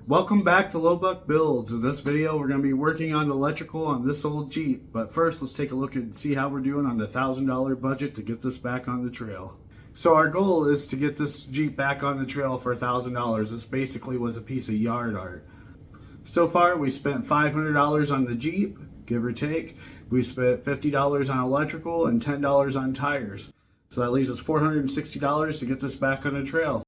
Welcome back to Low Buck Builds. In this video, we're going to be working on electrical on this old Jeep. But first, let's take a look and see how we're doing on the $1,000 budget to get this back on the trail. So our goal is to get this Jeep back on the trail for $1,000. This basically was a piece of yard art. So far, we spent $500 on the Jeep, give or take. We spent $50 on electrical and $10 on tires. So that leaves us $460 to get this back on the trail.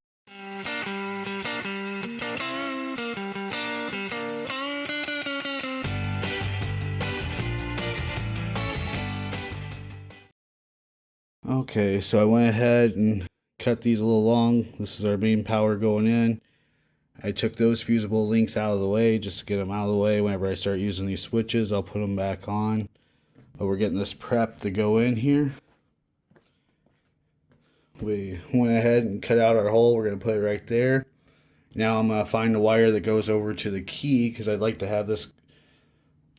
Okay, so I went ahead and cut these a little long. This is our main power going in. I took those fusible links out of the way just to get them out of the way. Whenever I start using these switches, I'll put them back on. But we're getting this prepped to go in here. We went ahead and cut out our hole. We're going to put it right there. Now I'm going to find the wire that goes over to the key because I'd like to have this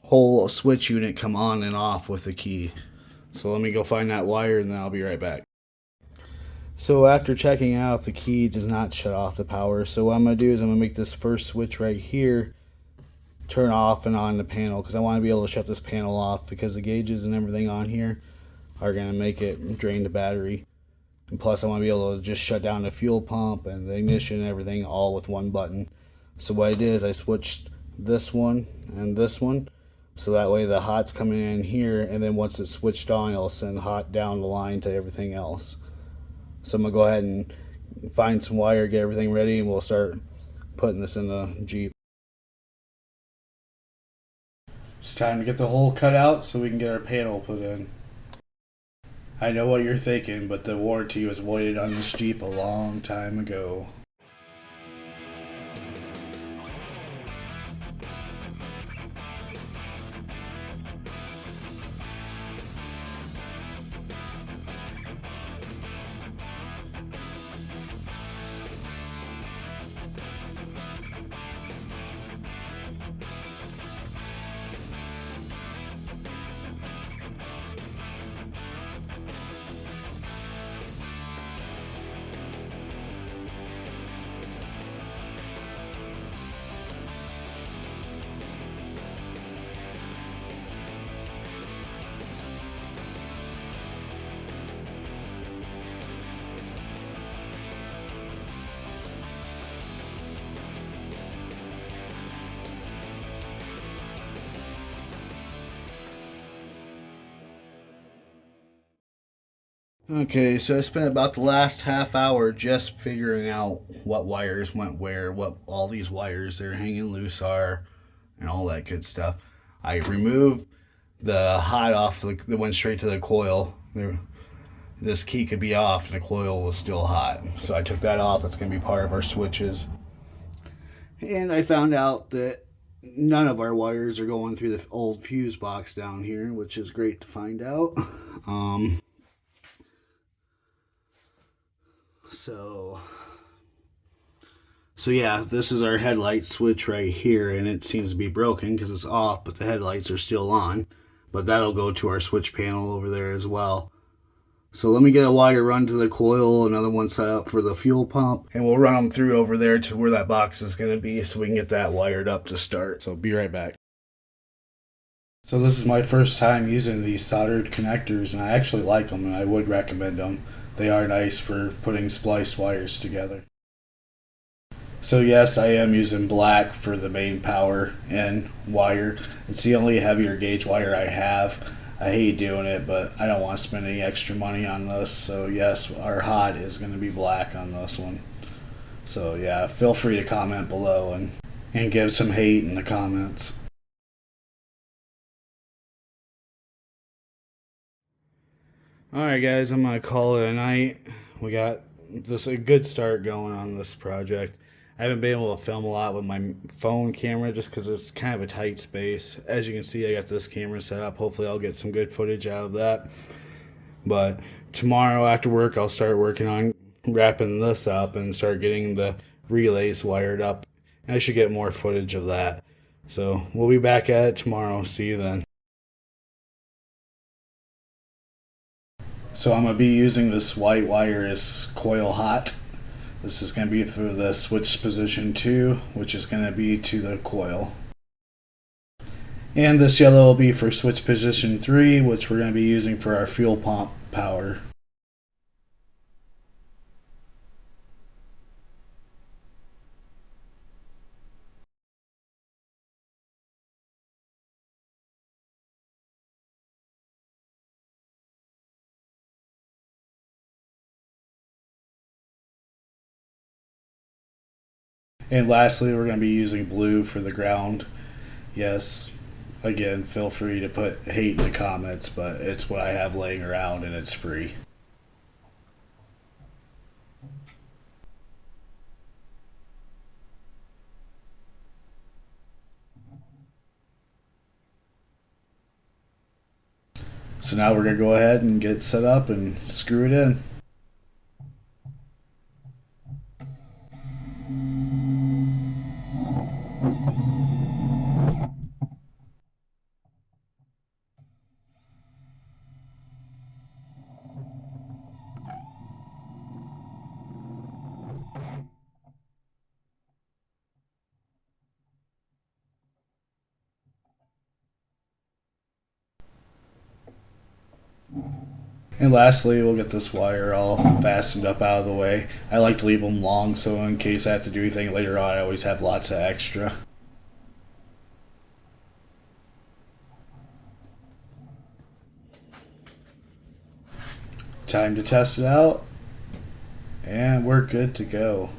whole switch unit come on and off with the key. So let me go find that wire and then I'll be right back. So after checking out, the key does not shut off the power. So what I'm going to do is I'm going to make this first switch right here turn off and on the panel, because I want to be able to shut this panel off because the gauges and everything on here are going to make it drain the battery. And plus I want to be able to just shut down the fuel pump and the ignition and everything all with one button. So what I did is I switched this one and this one. So that way the hot's coming in here, and then once it's switched on, it'll send hot down the line to everything else. So I'm going to go ahead and find some wire, get everything ready, and we'll start putting this in the Jeep. It's time to get the hole cut out so we can get our panel put in. I know what you're thinking, but the warranty was voided on this Jeep a long time ago. Okay, so I spent about the last half hour just figuring out what wires went where, what all these wires that are hanging loose are, and all that good stuff. I removed the hot off that went straight to the coil. This key could be off and the coil was still hot. So I took that off. That's going to be part of our switches. And I found out that none of our wires are going through the old fuse box down here, which is great to find out. So yeah, this is our headlight switch right here, and it seems to be broken because it's off, but the headlights are still on. But that'll go to our switch panel over there as well. So let me get a wire run to the coil, another one set up for the fuel pump, and we'll run them through over there to where that box is going to be so we can get that wired up to start. So be right back. So this is my first time using these soldered connectors, and I actually like them and I would recommend them. They are nice for putting spliced wires together. So yes, I am using black for the main power and wire. It's the only heavier gauge wire I have. I hate doing it, but I don't want to spend any extra money on this. So yes, our hot is going to be black on this one. So yeah, feel free to comment below and give some hate in the comments. Alright guys, I'm going to call it a night. We got a good start going on this project. I haven't been able to film a lot with my phone camera just because it's kind of a tight space. As you can see, I got this camera set up. Hopefully I'll get some good footage out of that. But tomorrow after work, I'll start working on wrapping this up and start getting the relays wired up. I should get more footage of that. So we'll be back at it tomorrow. See you then. So I'm going to be using this white wire as coil hot. This is going to be for the switch position 2, which is going to be to the coil. And this yellow will be for switch position 3, which we're going to be using for our fuel pump power. And lastly, we're going to be using blue for the ground. Yes, again, feel free to put hate in the comments, but it's what I have laying around and it's free. So now we're going to go ahead and get it set up and screw it in. And lastly, we'll get this wire all fastened up out of the way. I like to leave them long, so in case I have to do anything later on, I always have lots of extra. Time to test it out, and we're good to go.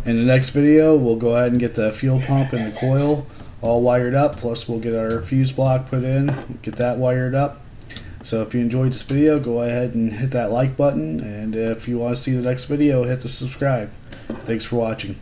In the next video, we'll go ahead and get the fuel pump and the coil all wired up, plus we'll get our fuse block put in, get that wired up. So if you enjoyed this video, go ahead and hit that like button, and if you want to see the next video, hit the subscribe. Thanks for watching.